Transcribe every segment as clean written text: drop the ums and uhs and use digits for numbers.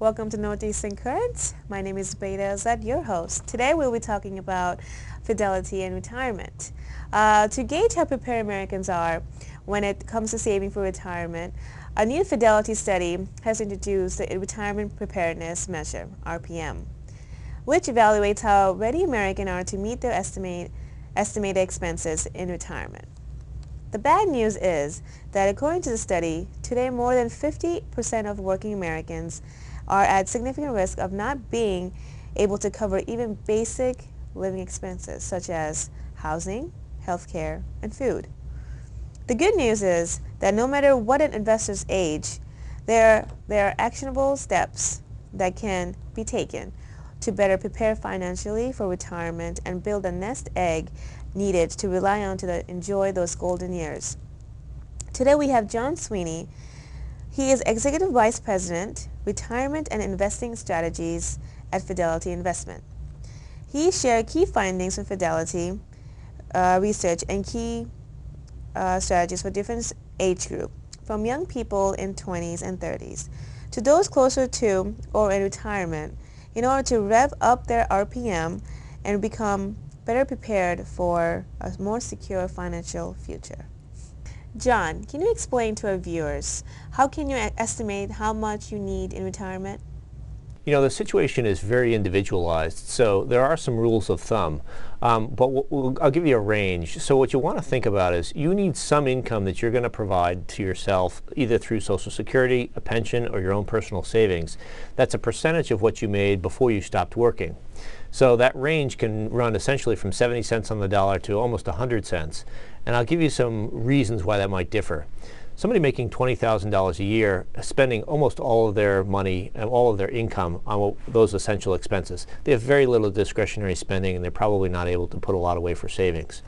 Welcome to Northeastern Currents. My name is Zobaida Azad, your host. Today we'll be talking about fidelity and retirement. To gauge how prepared Americans are when it comes to saving for retirement, a new fidelity study has introduced the Retirement Preparedness Measure, RPM, which evaluates how ready Americans are to meet their estimated expenses in retirement. The bad news is that according to the study, today more than 50% of working Americans are at significant risk of not being able to cover even basic living expenses such as housing, healthcare, and food. The good news is that no matter what an investor's age, there are actionable steps that can be taken to better prepare financially for retirement and build a nest egg needed to rely on to enjoy those golden years. Today we have John Sweeney. He is Executive Vice President, Retirement and Investing Strategies at Fidelity Investment. He shared key findings from Fidelity research and key strategies for different age groups, from young people in 20s and 30s to those closer to or in retirement, in order to rev up their RPM and become better prepared for a more secure financial future. John, can you explain to our viewers, how can you estimate how much you need in retirement? You know, the situation is very individualized, so there are some rules of thumb, but I'll give you a range. So what you want to think about is you need some income that you're going to provide to yourself, either through Social Security, a pension, or your own personal savings. That's a percentage of what you made before you stopped working. So that range can run essentially from 70 cents on the dollar to almost 100 cents. And I'll give you some reasons why that might differ. Somebody making $20,000 a year, spending almost all of their money and all of their income on those essential expenses. They have very little discretionary spending, and they're probably not able to put a lot away for savings.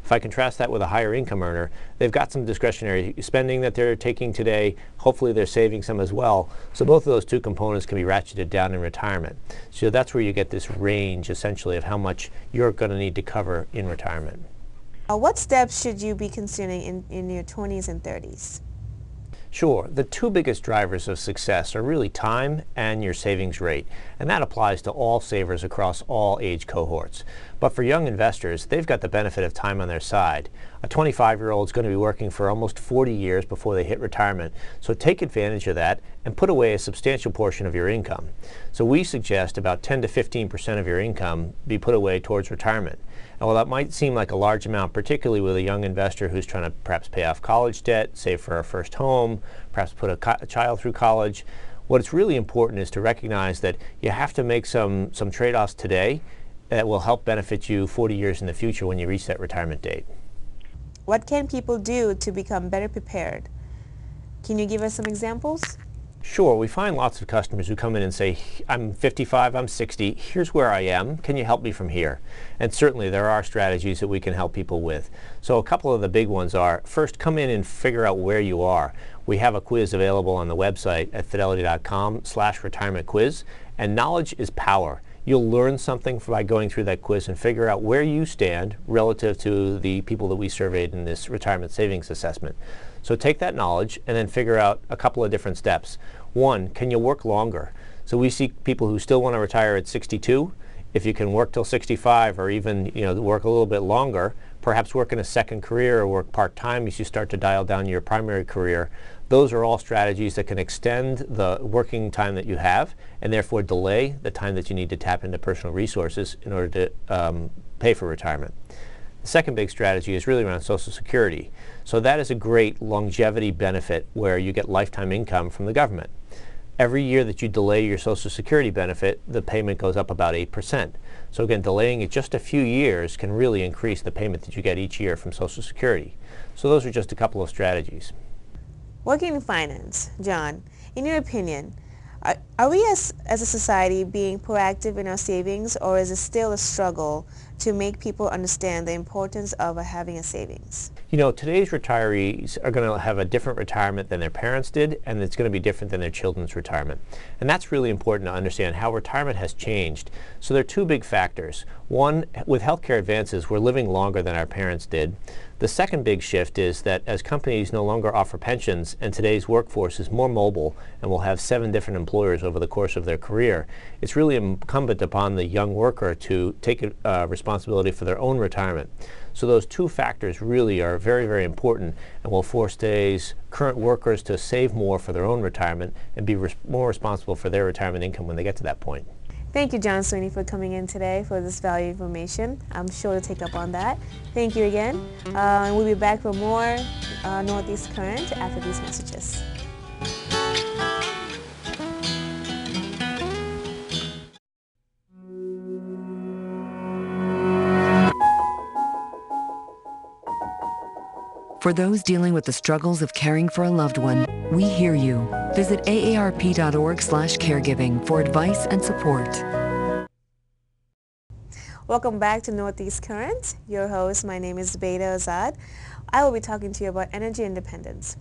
If I contrast that with a higher income earner, they've got some discretionary spending that they're taking today. Hopefully they're saving some as well. So both of those two components can be ratcheted down in retirement. So that's where you get this range, essentially, of how much you're going to need to cover in retirement. What steps should you be considering in your 20s and 30s? Sure. The two biggest drivers of success are really time and your savings rate, and that applies to all savers across all age cohorts. But for young investors, they've got the benefit of time on their side. A 25-year-old is going to be working for almost 40 years before they hit retirement, so take advantage of that and put away a substantial portion of your income. So we suggest about 10 to 15% of your income be put away towards retirement. And while that might seem like a large amount, particularly with a young investor who's trying to perhaps pay off college debt, save for a first home, perhaps put a child through college, what's really important is to recognize that you have to make some trade-offs today that will help benefit you 40 years in the future when you reach that retirement date. What can people do to become better prepared? Can you give us some examples? Sure. We find lots of customers who come in and say, I'm 55, I'm 60, here's where I am, can you help me from here? And certainly there are strategies that we can help people with. So a couple of the big ones are, first, come in and figure out where you are. We have a quiz available on the website at fidelity.com/retirement quiz, and knowledge is power. You'll learn something by going through that quiz and figure out where you stand relative to the people that we surveyed in this retirement savings assessment. So take that knowledge and then figure out a couple of different steps. One, can you work longer? So we see people who still want to retire at 62. If you can work till 65 or even work a little bit longer, perhaps work in a second career or work part-time as you start to dial down your primary career, those are all strategies that can extend the working time that you have and therefore delay the time that you need to tap into personal resources in order to pay for retirement. The second big strategy is really around Social Security. So that is a great longevity benefit where you get lifetime income from the government. Every year that you delay your Social Security benefit, the payment goes up about 8%. So again, delaying it just a few years can really increase the payment that you get each year from Social Security. So those are just a couple of strategies. Working in finance, John, in your opinion, are we as a society being proactive in our savings, or is it still a struggle to make people understand the importance of having a savings? You know, today's retirees are going to have a different retirement than their parents did, and it's going to be different than their children's retirement. And that's really important to understand how retirement has changed. So there are two big factors. One, with healthcare advances, we're living longer than our parents did. The second big shift is that as companies no longer offer pensions and today's workforce is more mobile and will have 7 different employers over the course of their career, it's really incumbent upon the young worker to take responsibility for their own retirement. So those two factors really are very, very important and will force today's current workers to save more for their own retirement and be more responsible for their retirement income when they get to that point. Thank you, John Sweeney, for coming in today for this valuable information. I'm sure to take up on that. Thank you again. We'll be back for more Northeast Current after these messages. For those dealing with the struggles of caring for a loved one, we hear you. Visit aarp.org/caregiving for advice and support. Welcome back to Northeast Current. Your host, my name is Zobaida Azad. I will be talking to you about energy independence.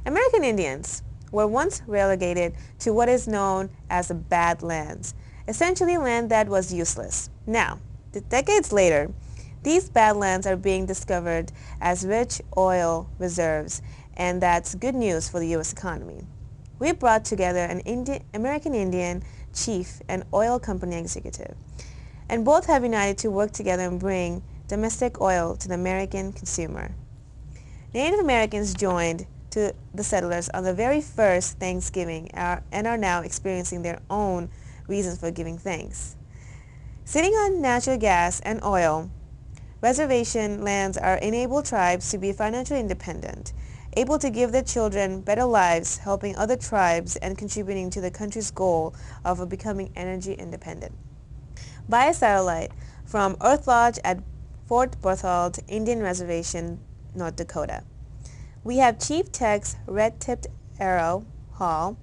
American Indians were once relegated to what is known as the badlands, essentially land that was useless. Now, decades later, these badlands are being discovered as rich oil reserves, and that's good news for the U.S. economy. We brought together an American Indian chief and oil company executive, and both have united to work together and bring domestic oil to the American consumer. Native Americans joined to the settlers on the very first Thanksgiving and are now experiencing their own reasons for giving thanks. Sitting on natural gas and oil, reservation lands are enable tribes to be financially independent, able to give their children better lives, helping other tribes, and contributing to the country's goal of becoming energy independent. Via satellite from Earth Lodge at Fort Berthold Indian Reservation, North Dakota, we have Chief Tex Red-Tipped Arrow Hall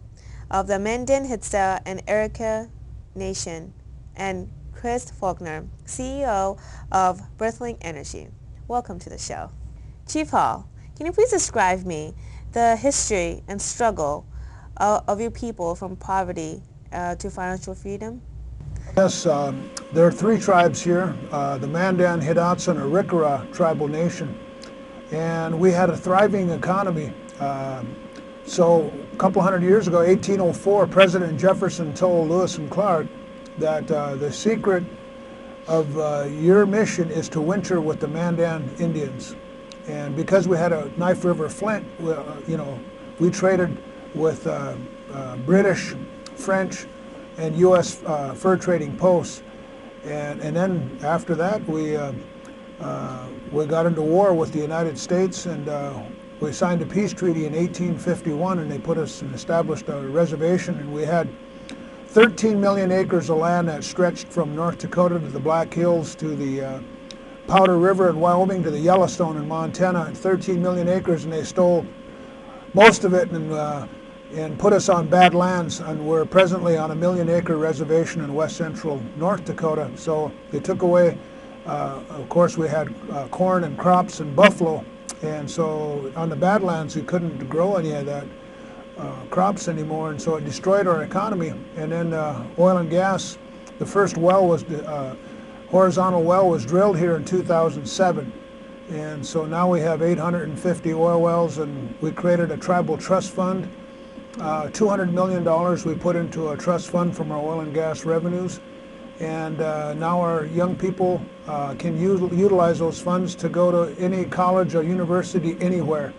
of the Mandan Hidatsa Arikara Nation and Chris Faulkner, CEO of Berthling Energy. Welcome to the show. Chief Hall, can you please describe me the history and struggle of your people from poverty to financial freedom? Yes, there are 3 tribes here, the Mandan Hidatsa Arikara tribal nation, and we had a thriving economy. So a couple hundred years ago, 1804, President Jefferson told Lewis and Clark that the secret of your mission is to winter with the Mandan Indians. And because we had a Knife River Flint, we traded with British, French, and U.S. fur trading posts. And then after that, we got into war with the United States, and we signed a peace treaty in 1851, and they put us and established a reservation, and we had 13 million acres of land that stretched from North Dakota to the Black Hills to the Powder River in Wyoming to the Yellowstone in Montana, 13 million acres, and they stole most of it and put us on bad lands, and we're presently on a 1 million acre reservation in west central North Dakota. So they took away, of course we had corn and crops and buffalo, and so on the Badlands we couldn't grow any of that crops anymore, and so it destroyed our economy. And then oil and gas, the first well was horizontal well was drilled here in 2007, and so now we have 850 oil wells, and we created a tribal trust fund. $200 million we put into a trust fund from our oil and gas revenues, and now our young people can utilize those funds to go to any college or university anywhere.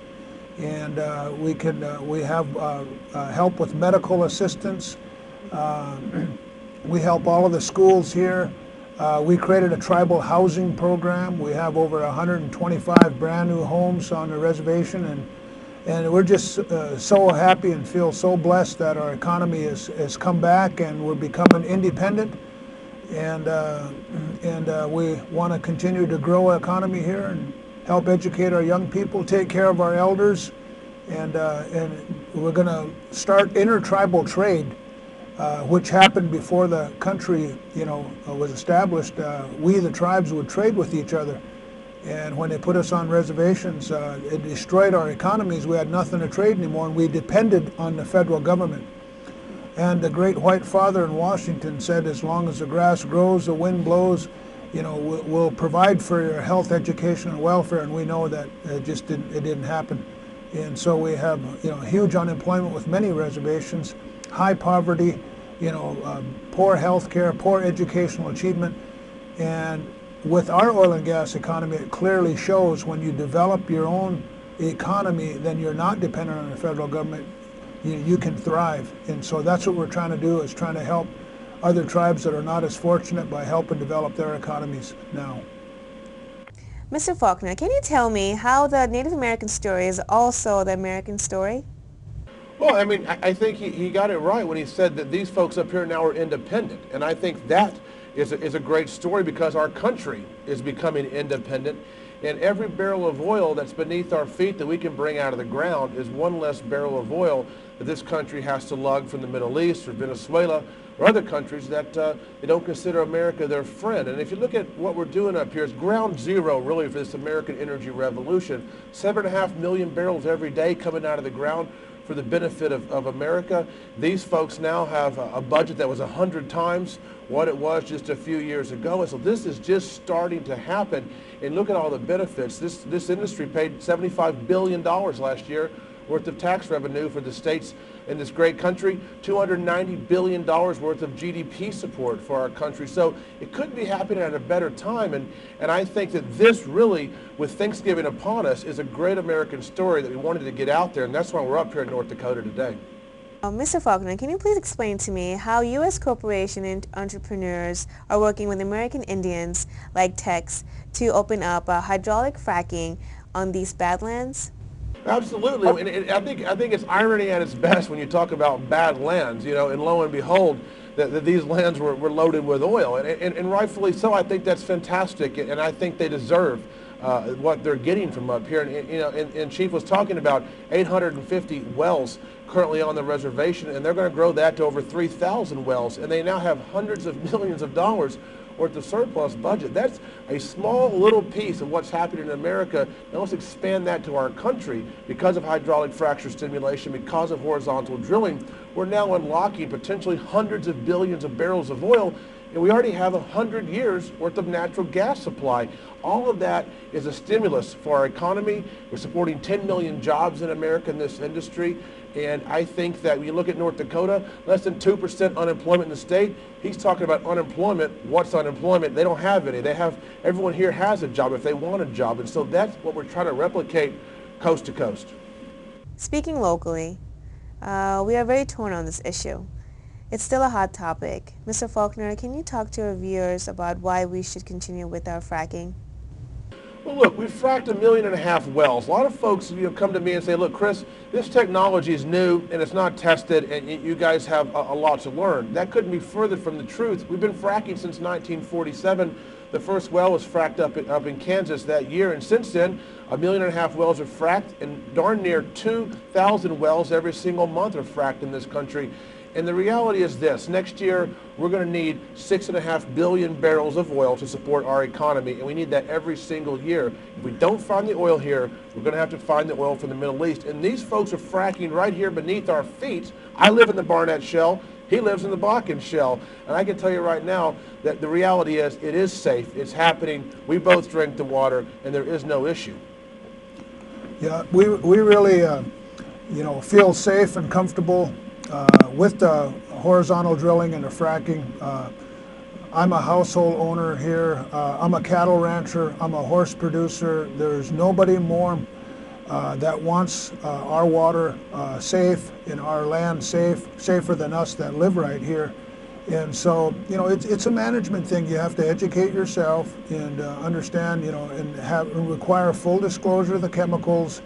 And we have help with medical assistance. We help all of the schools here. We created a tribal housing program. We have over 125 brand new homes on the reservation, and we're just so happy and feel so blessed that our economy has come back and we're becoming independent. And we want to continue to grow our economy here and help educate our young people, take care of our elders, and we're going to start intertribal trade. which happened before the country, was established. We, the tribes, would trade with each other. And when they put us on reservations, it destroyed our economies. We had nothing to trade anymore, and we depended on the federal government. And the great white father in Washington said, as long as the grass grows, the wind blows, we'll provide for your health, education, and welfare. And we know that it didn't happen. And so we have, huge unemployment with many reservations, high poverty, poor health care, poor educational achievement. And with our oil and gas economy, it clearly shows when you develop your own economy, then you're not dependent on the federal government. You can thrive. And so that's what we're trying to do, is trying to help other tribes that are not as fortunate by helping develop their economies now. Mr. Faulkner, can you tell me how the Native American story is also the American story? Well, I mean, I think he got it right when he said that these folks up here now are independent. And I think that is a great story, because our country is becoming independent. And every barrel of oil that's beneath our feet that we can bring out of the ground is one less barrel of oil that this country has to lug from the Middle East or Venezuela or other countries that they don't consider America their friend. And if you look at what we're doing up here, it's ground zero really for this American energy revolution. 7.5 million barrels every day coming out of the ground for the benefit of America. These folks now have a budget that was 100 times what it was just a few years ago. And so this is just starting to happen. And look at all the benefits. This industry paid $75 billion last year worth of tax revenue for the states in this great country, $290 billion worth of GDP support for our country. So it couldn't be happening at a better time. And I think that this really, with Thanksgiving upon us, is a great American story that we wanted to get out there. And that's why we're up here in North Dakota today. Mr. Faulkner, can you please explain to me how U.S. corporation and entrepreneurs are working with American Indians like Tex to open up hydraulic fracking on these badlands? Absolutely. I mean, I think it's irony at its best when you talk about bad lands, and lo and behold, that these lands were loaded with oil. And rightfully so. I think that's fantastic, and I think they deserve what they're getting from up here. And Chief was talking about 850 wells currently on the reservation, and they're going to grow that to over 3,000 wells, and they now have hundreds of millions of dollars worth of surplus budget. That's a small little piece of what's happening in America. Now let's expand that to our country. Because of hydraulic fracture stimulation, because of horizontal drilling, we're now unlocking potentially hundreds of billions of barrels of oil, and we already have 100 years worth of natural gas supply. All of that is a stimulus for our economy. We're supporting 10 million jobs in America in this industry. And I think that when you look at North Dakota, less than 2% unemployment in the state. He's talking about unemployment. What's unemployment? They don't have any. Everyone here has a job if they want a job. And so that's what we're trying to replicate coast to coast. Speaking locally, we are very torn on this issue. It's still a hot topic. Mr. Faulkner, can you talk to our viewers about why we should continue with our fracking? Well, look, we've fracked 1.5 million wells. A lot of folks come to me and say, look, Chris, this technology is new and it's not tested, and you guys have a lot to learn. That couldn't be further from the truth. We've been fracking since 1947. The first well was fracked up in Kansas that year, and since then, 1.5 million wells are fracked, and darn near 2,000 wells every single month are fracked in this country. And the reality is this: next year, we're going to need 6.5 billion barrels of oil to support our economy, and we need that every single year. If we don't find the oil here, we're going to have to find the oil from the Middle East. And these folks are fracking right here beneath our feet. I live in the Barnett Shale. He lives in the Bakken Shale. And I can tell you right now that the reality is it is safe. It's happening. We both drink the water, and there is no issue. Yeah, we really, feel safe and comfortable with the horizontal drilling and the fracking. I'm a household owner here. I'm a cattle rancher. I'm a horse producer. There's nobody more that wants our water safe and our land safer than us that live right here. And so, it's a management thing. You have to educate yourself and understand, and require full disclosure of the chemicals.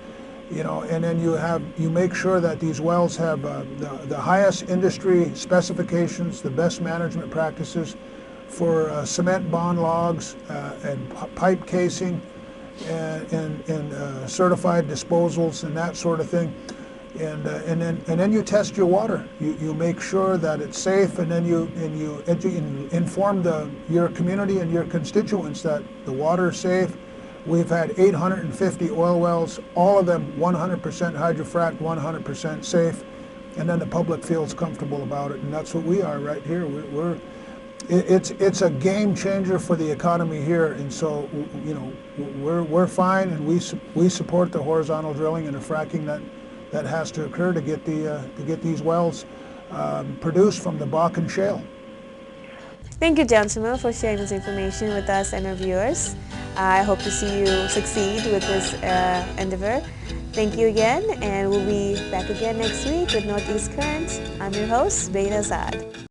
And then you make sure that these wells have the highest industry specifications, the best management practices for cement bond logs and pipe casing and certified disposals and that sort of thing. And then you test your water. You make sure that it's safe, and then you inform your community and your constituents that the water is safe. We've had 850 oil wells, all of them 100% hydrofrac, 100% safe, and then the public feels comfortable about it, and that's what we are right here. It's a game changer for the economy here, and so we're fine, and we support the horizontal drilling and the fracking that has to occur to get these wells produced from the Bakken shale. Thank you, gentlemen, for sharing this information with us and our viewers. I hope to see you succeed with this endeavor. Thank you again, and we'll be back again next week with Northeast Current. I'm your host, Zobaida Azad.